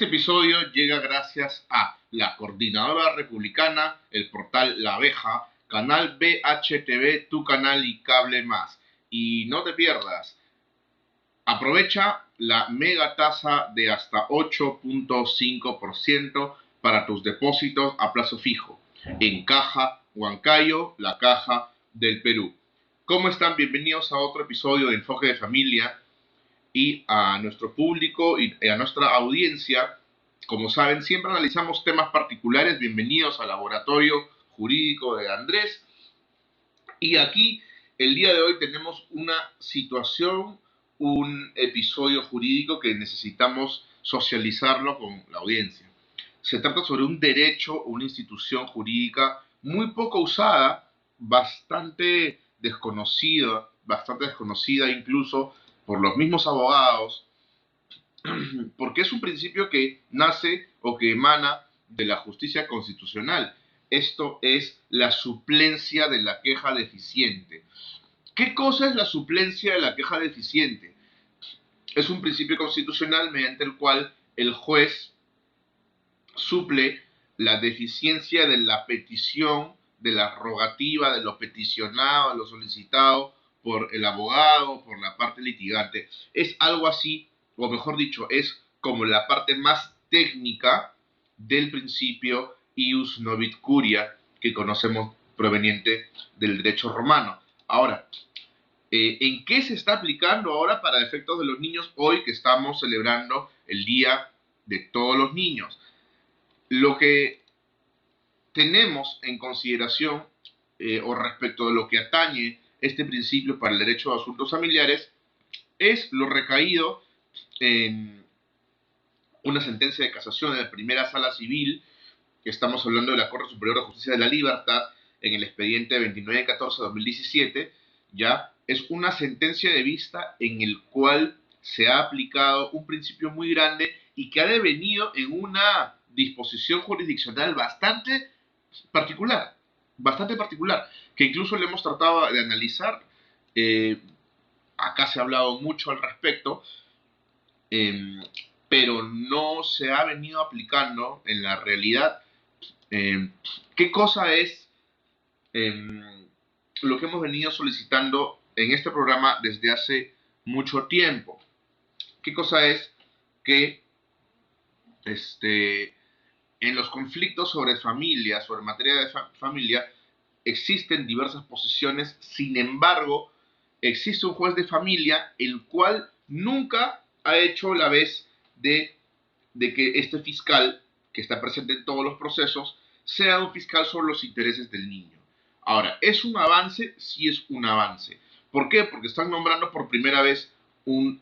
Este episodio llega gracias a la Coordinadora Republicana, el portal La Abeja, canal BHTV, tu canal y Cable Más. Y no te pierdas, aprovecha la mega tasa de hasta 8.5% para tus depósitos a plazo fijo en Caja Huancayo, la Caja del Perú. ¿Cómo están? Bienvenidos a otro episodio de Enfoque de Familia. Y a nuestro público y a nuestra audiencia, como saben, siempre analizamos temas particulares. Bienvenidos al laboratorio jurídico de Andrés. Y aquí, el día de hoy, tenemos una situación, un episodio jurídico que necesitamos socializarlo con la audiencia. Se trata sobre un derecho o una institución jurídica muy poco usada, bastante desconocida incluso por los mismos abogados, porque es un principio que nace o que emana de la justicia constitucional. Esto es la suplencia de la queja deficiente. ¿Qué cosa es la suplencia de la queja deficiente? Es un principio constitucional mediante el cual el juez suple la deficiencia de la petición, de la rogativa, de lo peticionado, de lo solicitado por el abogado, por la parte litigante. Es algo así, o mejor dicho, es como la parte más técnica del principio ius novit curia que conocemos proveniente del derecho romano. Ahora, ¿en qué se está aplicando ahora para efectos de los niños hoy que estamos celebrando el Día de Todos los Niños? Lo que tenemos en consideración o respecto de lo que atañe este principio para el derecho a asuntos familiares es lo recaído en una sentencia de casación de la primera sala civil, que estamos hablando de la Corte Superior de Justicia de la Libertad, en el expediente 2914-2017, ya es una sentencia de vista en el cual se ha aplicado un principio muy grande y que ha devenido en una disposición jurisdiccional bastante particular, que incluso le hemos tratado de analizar. Acá se ha hablado mucho al respecto, eh, pero no se ha venido aplicando en la realidad. ¿Qué cosa es lo que hemos venido solicitando en este programa desde hace mucho tiempo? ¿Qué cosa es que en los conflictos sobre familia, sobre materia de familia, existen diversas posiciones? Sin embargo, existe un juez de familia el cual nunca ha hecho la vez de que este fiscal, que está presente en todos los procesos, sea un fiscal sobre los intereses del niño. Ahora, ¿es un avance? Sí, es un avance. ¿Por qué? Porque están nombrando por primera vez un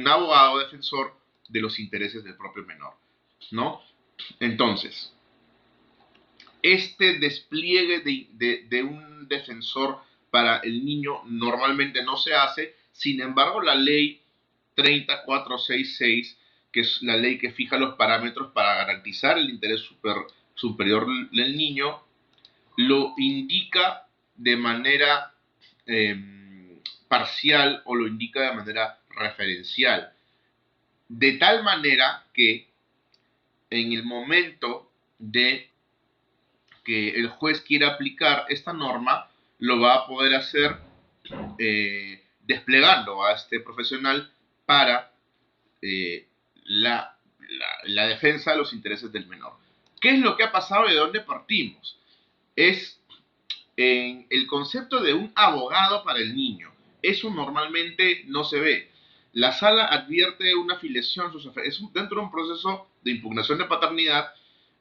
abogado defensor de los intereses del propio menor, ¿no? Entonces, este despliegue de un defensor para el niño normalmente no se hace. Sin embargo, la ley 30466, que es la ley que fija los parámetros para garantizar el interés superior del niño, lo indica de manera parcial o lo indica de manera referencial. De tal manera que en el momento de que el juez quiera aplicar esta norma, lo va a poder hacer desplegando a este profesional para la defensa de los intereses del menor. ¿Qué es lo que ha pasado y de dónde partimos? Es en el concepto de un abogado para el niño. Eso normalmente no se ve. La sala advierte una filiación, dentro de un proceso de impugnación de paternidad.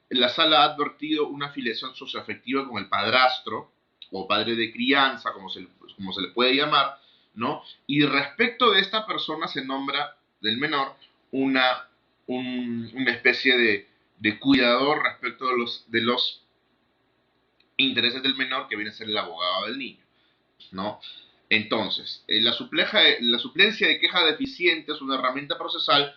La sala ha advertido una filiación socioafectiva con el padrastro o padre de crianza, como se le puede llamar, ¿no? Y respecto de esta persona se nombra del menor una especie de cuidador respecto de los intereses del menor, que viene a ser el abogado del niño, ¿no? Entonces, la suplencia de queja deficiente es una herramienta procesal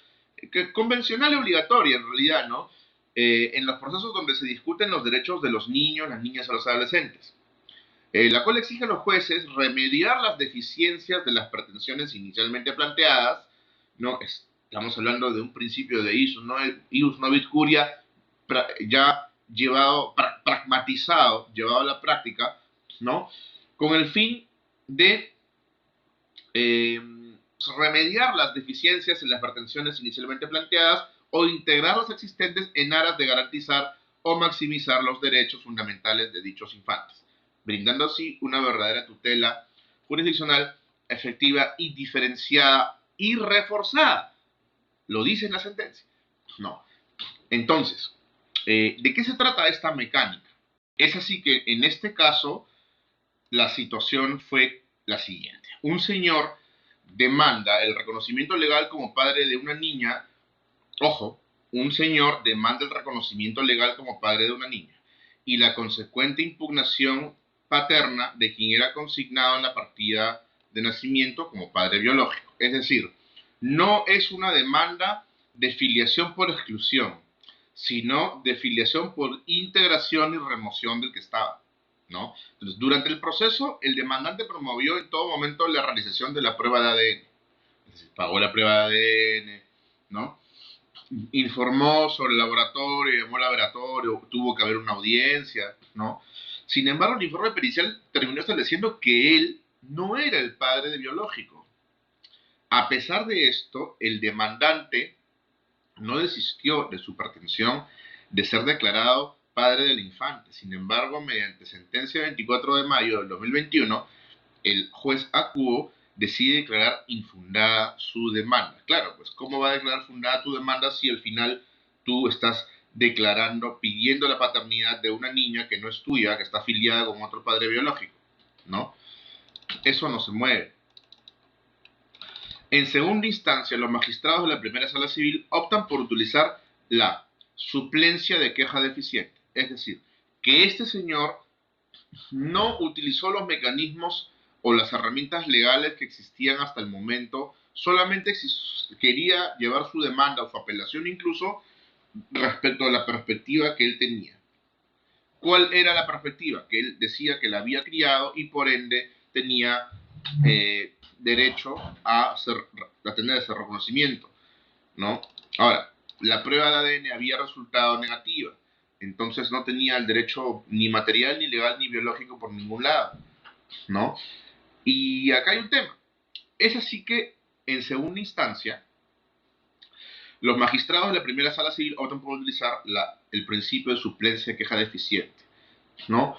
convencional y obligatoria en realidad, ¿no? En los procesos donde se discuten los derechos de los niños, las niñas o los adolescentes, la cual exige a los jueces remediar las deficiencias de las pretensiones inicialmente planteadas, ¿no? Estamos hablando de un principio de ius novit curia ya pragmatizado, llevado a la práctica, ¿no? Con el fin de eh, remediar las deficiencias en las pretensiones inicialmente planteadas o integrar las existentes en aras de garantizar o maximizar los derechos fundamentales de dichos infantes, brindando así una verdadera tutela jurisdiccional efectiva y diferenciada y reforzada. ¿Lo dice en la sentencia? No. Entonces, ¿de qué se trata esta mecánica? Es así que en este caso la situación fue la siguiente. Un señor demanda el reconocimiento legal como padre de una niña. Ojo, un señor demanda el reconocimiento legal como padre de una niña y la consecuente impugnación paterna de quien era consignado en la partida de nacimiento como padre biológico. Es decir, no es una demanda de filiación por exclusión, sino de filiación por integración y remoción del que estaba, ¿no? Entonces, durante el proceso, el demandante promovió en todo momento la realización de la prueba de ADN. Es decir, pagó la prueba de ADN, ¿no? Informó sobre el laboratorio, llamó al laboratorio, tuvo que haber una audiencia, ¿no? Sin embargo, el informe pericial terminó estableciendo que él no era el padre biológico. A pesar de esto, el demandante no desistió de su pretensión de ser declarado padre del infante. Sin embargo, mediante sentencia 24 de mayo del 2021, el juez acuo decide declarar infundada su demanda. Claro, pues ¿cómo va a declarar fundada tu demanda si al final tú estás declarando, pidiendo la paternidad de una niña que no es tuya, que está afiliada con otro padre biológico? ¿No? Eso no se mueve. En segunda instancia, los magistrados de la primera sala civil optan por utilizar la suplencia de queja deficiente. Es decir, que este señor no utilizó los mecanismos o las herramientas legales que existían hasta el momento, solamente quería llevar su demanda o su apelación incluso respecto a la perspectiva que él tenía. ¿Cuál era la perspectiva? Que él decía que la había criado y por ende tenía derecho a tener ese reconocimiento, ¿no? Ahora, la prueba de ADN había resultado negativa, entonces no tenía el derecho ni material, ni legal, ni biológico por ningún lado, ¿no? Y acá hay un tema. Es así que, en segunda instancia, los magistrados de la primera sala civil optan por utilizar el principio de suplencia de queja deficiente, ¿no?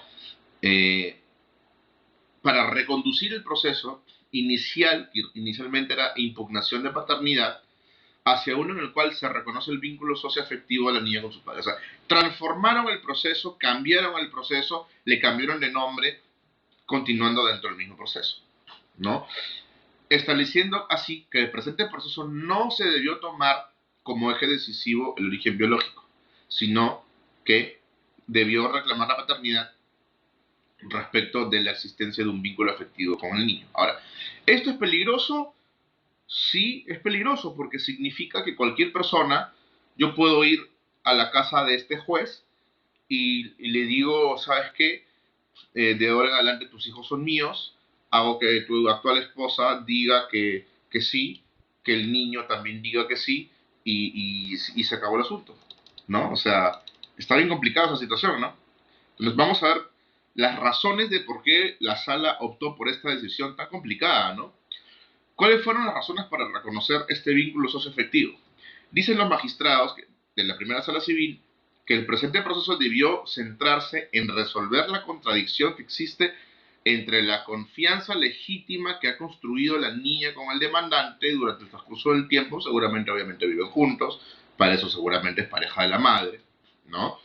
Para reconducir el proceso inicialmente era impugnación de paternidad, hacia uno en el cual se reconoce el vínculo socioafectivo de la niña con su padre. O sea, transformaron el proceso, cambiaron el proceso, le cambiaron de nombre, continuando dentro del mismo proceso, ¿no? Estableciendo así que el presente proceso no se debió tomar como eje decisivo el origen biológico, sino que debió reclamar la paternidad respecto de la existencia de un vínculo afectivo con el niño. Ahora, ¿esto es peligroso? Sí, es peligroso porque significa que cualquier persona, yo puedo ir a la casa de este juez y le digo, ¿sabes qué? De ahora en adelante tus hijos son míos, hago que tu actual esposa diga que sí, que el niño también diga que sí y se acabó el asunto, ¿no? O sea, está bien complicada esa situación, ¿no? Entonces vamos a ver las razones de por qué la sala optó por esta decisión tan complicada, ¿no? ¿Cuáles fueron las razones para reconocer este vínculo socioafectivo? Dicen los magistrados de la primera sala civil que el presente proceso debió centrarse en resolver la contradicción que existe entre la confianza legítima que ha construido la niña con el demandante durante el transcurso del tiempo, seguramente obviamente viven juntos, para eso seguramente es pareja de la madre, ¿no?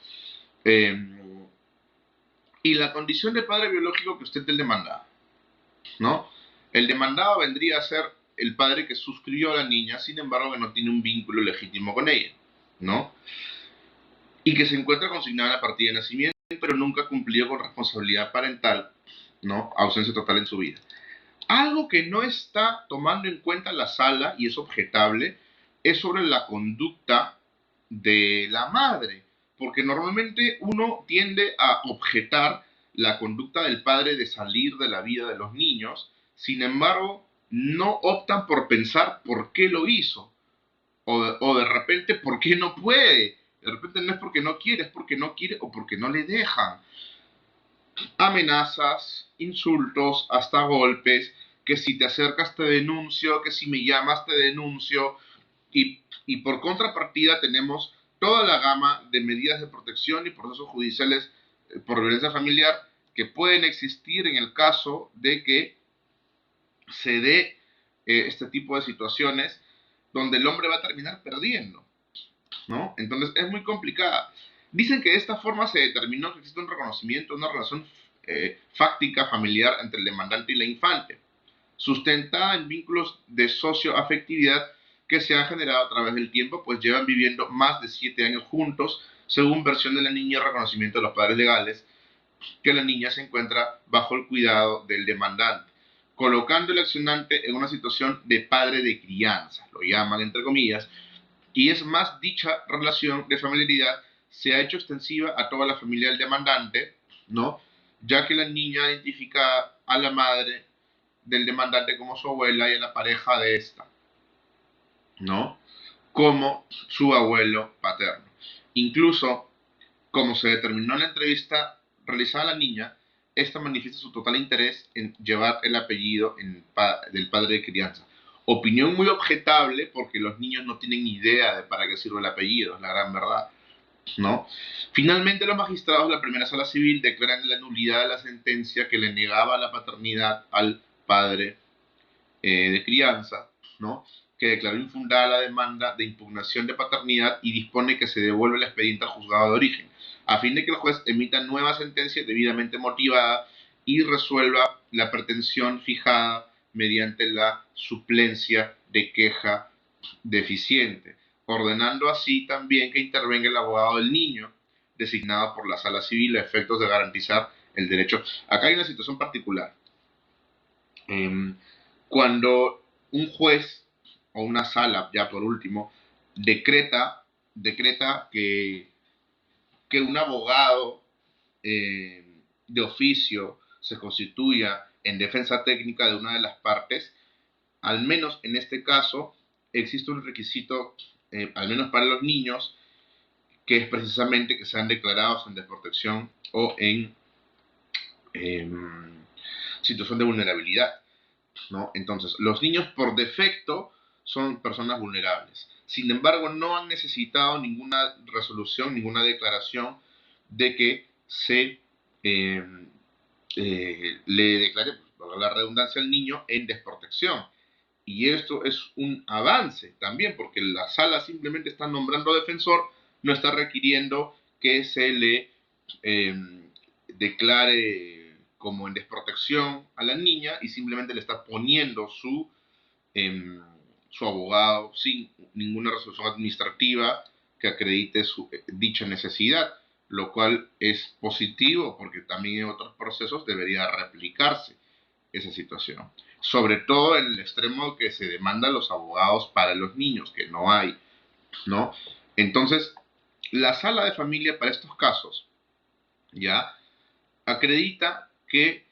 Y la condición de padre biológico que ostenta el demandado, ¿no? El demandado vendría a ser el padre que suscribió a la niña, sin embargo que no tiene un vínculo legítimo con ella, ¿no? Y que se encuentra consignada en la partida de nacimiento, pero nunca cumplió con responsabilidad parental, ¿no? Ausencia total en su vida. Algo que no está tomando en cuenta la sala, y es objetable, es sobre la conducta de la madre, porque normalmente uno tiende a objetar la conducta del padre de salir de la vida de los niños, sin embargo, no optan por pensar por qué lo hizo, O de repente, ¿por qué no puede? De repente no es porque no quiere, es porque no quiere o porque no le dejan. Amenazas, insultos, hasta golpes, que si te acercas te denuncio, que si me llamas te denuncio. Y por contrapartida tenemos toda la gama de medidas de protección y procesos judiciales por violencia familiar que pueden existir en el caso de que se dé este tipo de situaciones donde el hombre va a terminar perdiendo, ¿no? Entonces es muy complicada. Dicen que de esta forma se determinó que existe un reconocimiento, una relación fáctica familiar entre el demandante y la infante, sustentada en vínculos de socioafectividad que se han generado a través del tiempo, pues llevan viviendo más de 7 años juntos, según versión de la niña y reconocimiento de los padres legales, que la niña se encuentra bajo el cuidado del demandante, colocando al accionante en una situación de padre de crianza, lo llaman entre comillas, y es más, dicha relación de familiaridad se ha hecho extensiva a toda la familia del demandante, ¿no? Ya que la niña identifica a la madre del demandante como su abuela y a la pareja de esta, ¿no? Como su abuelo paterno. Incluso, como se determinó en la entrevista realizada a la niña, esta manifiesta su total interés en llevar el apellido del padre de crianza. Opinión muy objetable porque los niños no tienen idea de para qué sirve el apellido, es la gran verdad, ¿no? Finalmente, los magistrados de la primera sala civil declaran la nulidad de la sentencia que le negaba la paternidad al padre de crianza, ¿no? Que declaró infundada la demanda de impugnación de paternidad y dispone que se devuelve el expediente al juzgado de origen, a fin de que el juez emita nueva sentencia debidamente motivada y resuelva la pretensión fijada mediante la suplencia de queja deficiente, ordenando así también que intervenga el abogado del niño, designado por la sala civil a efectos de garantizar el derecho. Acá hay una situación particular. Eh, Cuando un juez o una sala, ya por último, decreta que un abogado de oficio se constituya en defensa técnica de una de las partes, al menos en este caso existe un requisito, al menos para los niños, que es precisamente que sean declarados en desprotección o en eh, situación de vulnerabilidad, ¿no? Entonces, los niños por defecto son personas vulnerables. Sin embargo, no han necesitado ninguna resolución, ninguna declaración de que se eh, le declare, por la redundancia, al niño en desprotección. Y esto es un avance también, porque la sala simplemente está nombrando defensor, no está requiriendo que se le eh, declare como en desprotección a la niña y simplemente le está poniendo su abogado sin ninguna resolución administrativa que acredite dicha necesidad, lo cual es positivo porque también en otros procesos debería replicarse esa situación. Sobre todo en el extremo que se demandan los abogados para los niños, que no hay, ¿no? Entonces, la sala de familia para estos casos, ¿ya? Acredita que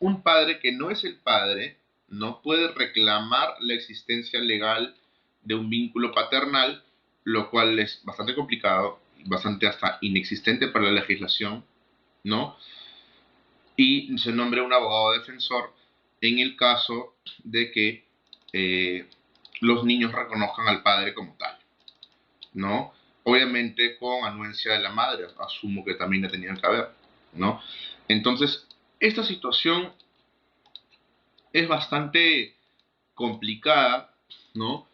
un padre que no es el padre no puede reclamar la existencia legal de un vínculo paternal, lo cual es bastante complicado, bastante hasta inexistente para la legislación, ¿no? Y se nombra un abogado defensor en el caso de que eh, los niños reconozcan al padre como tal, ¿no? Obviamente con anuencia de la madre, asumo que también le tenían que haber, ¿no? Entonces, esta situación es bastante complicada, ¿no?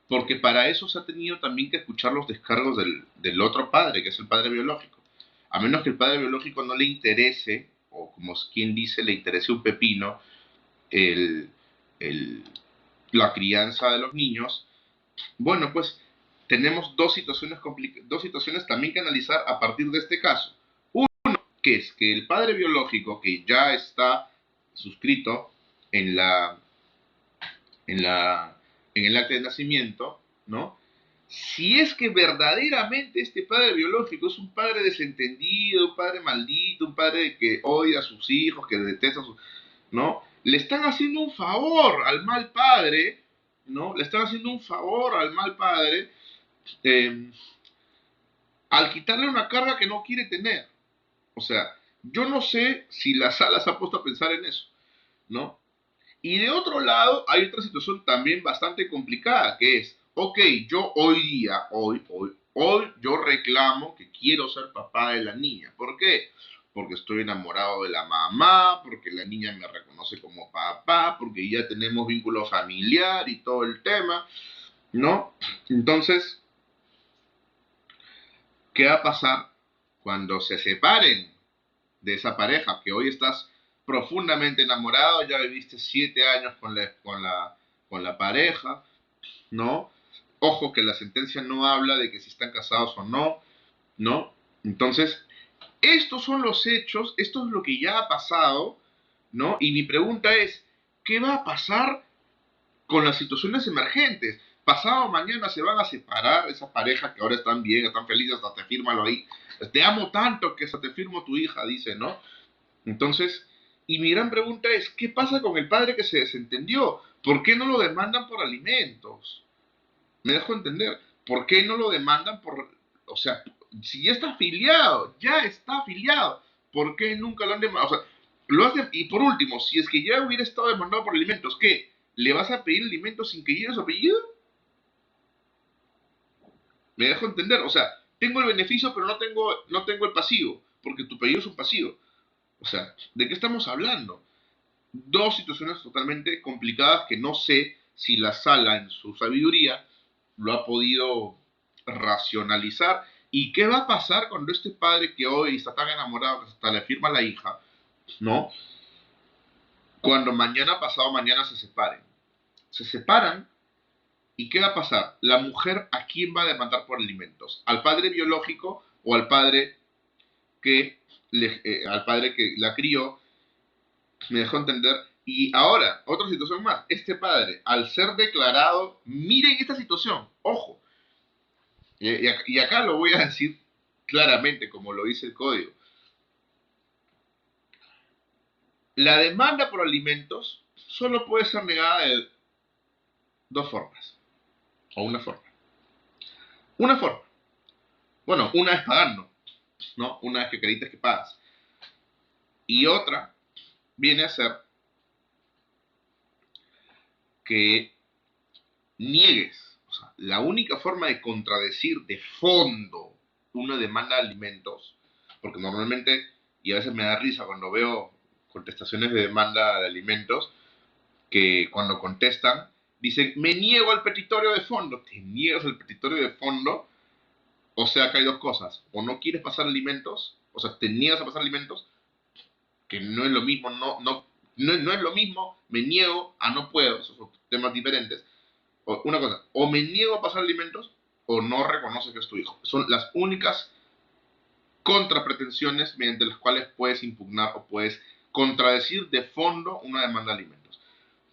Porque para eso se ha tenido también que escuchar los descargos del otro padre, que es el padre biológico. A menos que el padre biológico no le interese, o como quien dice, le interese un pepino, el, el, la crianza de los niños, bueno, pues tenemos dos situaciones también que analizar a partir de este caso. Uno, que es que el padre biológico, que ya está suscrito en la, en la, en el acta de nacimiento, ¿no? Si es que verdaderamente este padre biológico es un padre desentendido, un padre maldito, un padre que odia a sus hijos, que detesta a sus, ¿no? Le están haciendo un favor al mal padre ¿no? Le están haciendo un favor al mal padre eh, al quitarle una carga que no quiere tener. O sea, yo no sé si la sala se ha puesto a pensar en eso, ¿no? Y de otro lado, hay otra situación también bastante complicada, que es, ok, yo hoy día, hoy, yo reclamo que quiero ser papá de la niña. ¿Por qué? Porque estoy enamorado de la mamá, porque la niña me reconoce como papá, porque ya tenemos vínculo familiar y todo el tema, ¿no? Entonces, ¿qué va a pasar cuando se separen de esa pareja? Que hoy estás profundamente enamorado, ya viviste 7 años con la pareja, ¿no? Ojo que la sentencia no habla de que si están casados o no, ¿no? Entonces, estos son los hechos, esto es lo que ya ha pasado, ¿no? Y mi pregunta es, ¿qué va a pasar con las situaciones emergentes? Pasado mañana se van a separar esa pareja que ahora están bien, están felices, hasta te fírmalo ahí. Te amo tanto que hasta te firmo tu hija, dice, ¿no? Entonces, y mi gran pregunta es, ¿qué pasa con el padre que se desentendió? ¿Por qué no lo demandan por alimentos? Me dejo entender. ¿Por qué no lo demandan por, o sea, si ya está afiliado, ¿por qué nunca lo han demandado? O sea, lo hacen, y por último, si es que ya hubiera estado demandado por alimentos, ¿qué? ¿Le vas a pedir alimentos sin que llegue su apellido? Me dejo entender, o sea, tengo el beneficio, pero no tengo el pasivo, porque tu apellido es un pasivo. O sea, ¿de qué estamos hablando? Dos situaciones totalmente complicadas que no sé si la sala en su sabiduría lo ha podido racionalizar. ¿Y qué va a pasar cuando este padre que hoy está tan enamorado que hasta le firma a la hija, ¿no? Cuando mañana, pasado mañana se separen. Se separan y ¿qué va a pasar? La mujer a quién va a demandar por alimentos, al padre biológico o al padre que la crió, me dejó entender. Y ahora, otra situación más. Este padre, al ser declarado, miren esta situación, ojo, y acá lo voy a decir claramente, como lo dice el código. La demanda por alimentos solo puede ser negada de dos formas, o una forma. Una forma. Bueno, una es pagando, ¿no? Una vez que acredites que pagas. Y otra viene a ser que niegues. O sea, la única forma de contradecir de fondo una demanda de alimentos, porque normalmente, y a veces me da risa cuando veo contestaciones de demanda de alimentos, que cuando contestan, dicen, me niego al petitorio de fondo. Te niegas al petitorio de fondo, o sea que hay dos cosas. O no quieres pasar alimentos, o sea, te niegas a pasar alimentos, que no es lo mismo, no es lo mismo, me niego a no puedo, esos son temas diferentes. Una cosa, o me niego a pasar alimentos o no reconoce que es tu hijo. Son las únicas contrapretensiones mediante las cuales puedes impugnar o puedes contradecir de fondo una demanda de alimentos.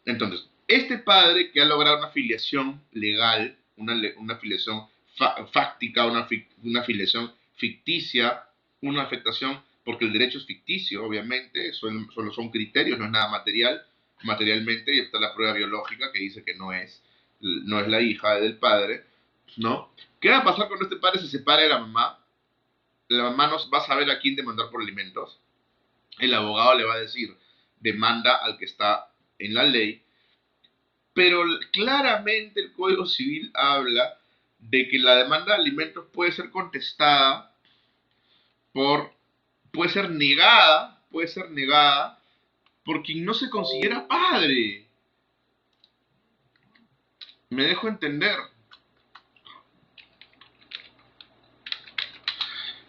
Entonces, este padre que ha logrado una afiliación legal, una afiliación fáctica, una afiliación ficticia, una afectación, porque el derecho es ficticio, obviamente, solo son criterios, no es nada material, materialmente, y está la prueba biológica que dice que no es la hija del padre, ¿no? ¿Qué va a pasar cuando este padre se separe de la mamá? La mamá no va a saber a quién demandar por alimentos. El abogado le va a decir, demanda al que está en la ley, pero claramente el Código Civil habla de que la demanda de alimentos puede ser contestada por, puede ser negada por quien no se considera padre. Me dejo entender.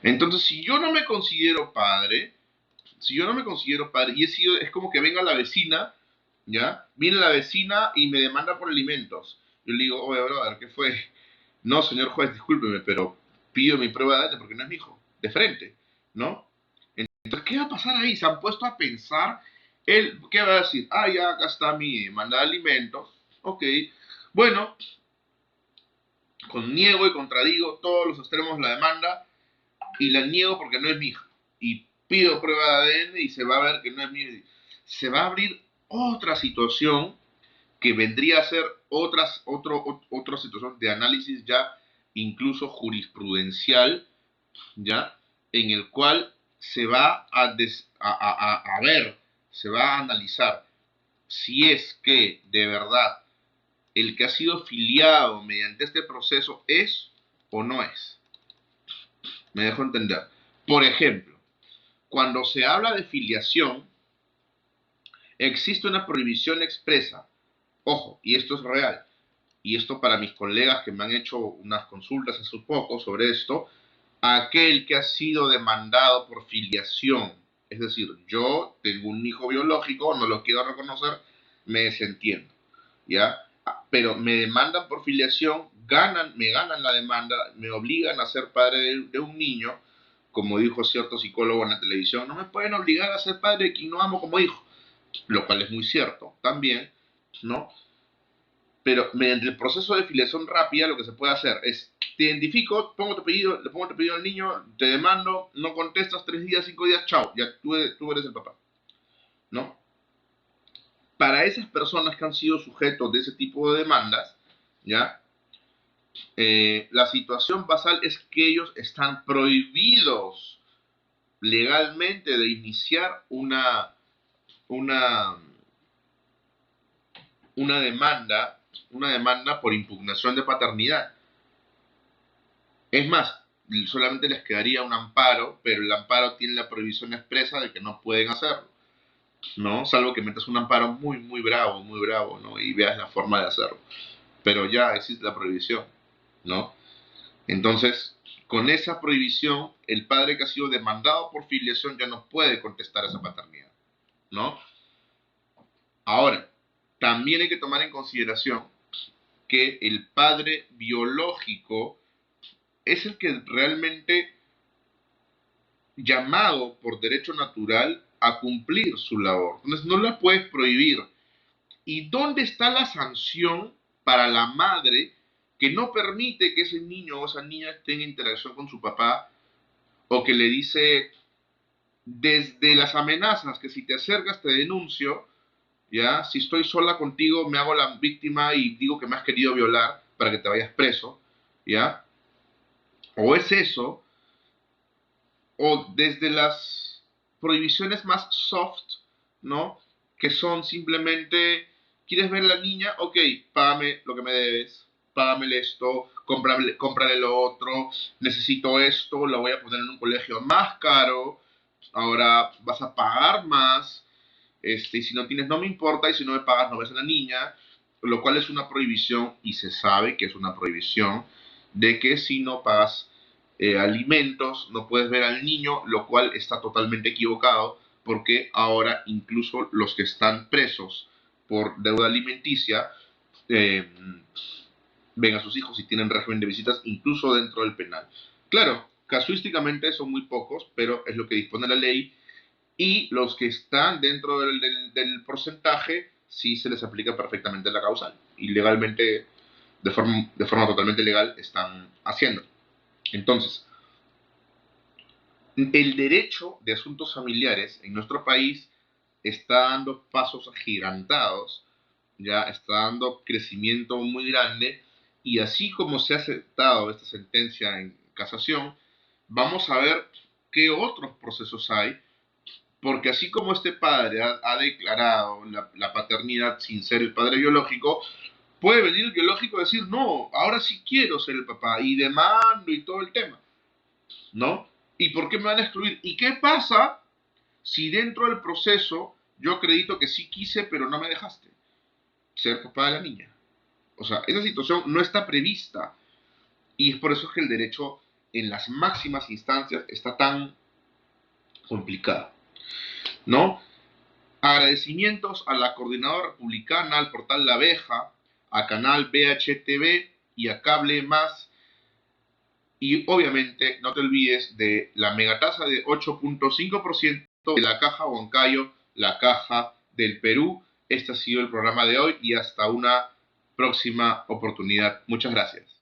Entonces, si yo no me considero padre, y es como que venga la vecina, ¿ya? Viene la vecina y me demanda por alimentos. Yo le digo, oye, brother, ¿qué fue? No, señor juez, discúlpeme, pero pido mi prueba de ADN porque no es mi hijo. De frente, ¿no? Entonces, ¿qué va a pasar ahí? Se han puesto a pensar, él, ¿qué va a decir? Ah, ya, acá está mi demanda de alimentos. Ok. Bueno, con niego y contradigo todos los extremos de la demanda y la niego porque no es mi hija. Y pido prueba de ADN y se va a ver que no es mi hija. Se va a abrir otra situación que vendría a ser otra situación de análisis ya incluso jurisprudencial, ya, en el cual se va a ver, se va a analizar si es que de verdad el que ha sido filiado mediante este proceso es o no es. Me dejo entender. Por ejemplo, cuando se habla de filiación, existe una prohibición expresa. Ojo, y esto es real. Y esto para mis colegas que me han hecho unas consultas hace poco sobre esto, aquel que ha sido demandado por filiación, es decir, yo tengo un hijo biológico, no lo quiero reconocer, me desentiendo, ¿ya? Pero me demandan por filiación, me ganan la demanda, me obligan a ser padre de un niño, como dijo cierto psicólogo en la televisión, no me pueden obligar a ser padre de quien no amo como hijo, lo cual es muy cierto también, ¿no? Pero mediante el proceso de filiación rápida lo que se puede hacer es, te identifico, pongo tu apellido, le pongo tu apellido al niño, te demando, no contestas 3 días, 5 días, chao, ya tú eres el papá, ¿no? Para esas personas que han sido sujetos de ese tipo de demandas, ¿ya? La situación basal es que ellos están prohibidos legalmente de iniciar una, una demanda, una demanda por impugnación de paternidad. Es más, solamente les quedaría un amparo, pero el amparo tiene la prohibición expresa de que no pueden hacerlo, ¿no? Salvo que metas un amparo muy bravo, ¿no? Y veas la forma de hacerlo. Pero ya existe la prohibición, ¿no? Entonces, con esa prohibición, el padre que ha sido demandado por filiación ya no puede contestar esa paternidad, ¿no? Ahora, también hay que tomar en consideración que el padre biológico es el que realmente llamado por derecho natural a cumplir su labor. Entonces no la puedes prohibir. ¿Y dónde está la sanción para la madre que no permite que ese niño o esa niña tenga interacción con su papá o que le dice desde las amenazas que si te acercas te denuncio, ya, si estoy sola contigo me hago la víctima y digo que me has querido violar para que te vayas preso, ya? O es eso, o desde las prohibiciones más soft, ¿no? Que son simplemente, ¿quieres ver a la niña? Ok, págame lo que me debes, págame esto, cómprale lo otro, necesito esto, lo voy a poner en un colegio más caro, ahora vas a pagar más, y si no tienes no me importa, y si no me pagas no ves a la niña, lo cual es una prohibición, y se sabe que es una prohibición, de que si no pagas alimentos, no puedes ver al niño, lo cual está totalmente equivocado, porque ahora incluso los que están presos por deuda alimenticia eh, ven a sus hijos y tienen régimen de visitas incluso dentro del penal. Claro, casuísticamente son muy pocos, pero es lo que dispone la ley y los que están dentro del porcentaje sí se les aplica perfectamente la causal y legalmente, de forma totalmente legal, están haciendo. Entonces, el derecho de asuntos familiares en nuestro país está dando pasos agigantados, ya está dando crecimiento muy grande y así como se ha aceptado esta sentencia en casación, vamos a ver qué otros procesos hay, porque así como este padre ha declarado la paternidad sin ser el padre biológico, puede venir el biológico a decir, no, ahora sí quiero ser el papá y demando y todo el tema, ¿no? ¿Y por qué me van a excluir? ¿Y qué pasa si dentro del proceso yo acredito que sí quise, pero no me dejaste ser papá de la niña? O sea, esa situación no está prevista y es por eso que el derecho en las máximas instancias está tan complicado, ¿no? Agradecimientos a la Coordinadora Republicana, al portal La Abeja, a Canal BHTV y a Cable Más. Y obviamente no te olvides de la megatasa de 8.5% de la Caja Huancayo, la Caja del Perú. Este ha sido el programa de hoy y hasta una próxima oportunidad. Muchas gracias.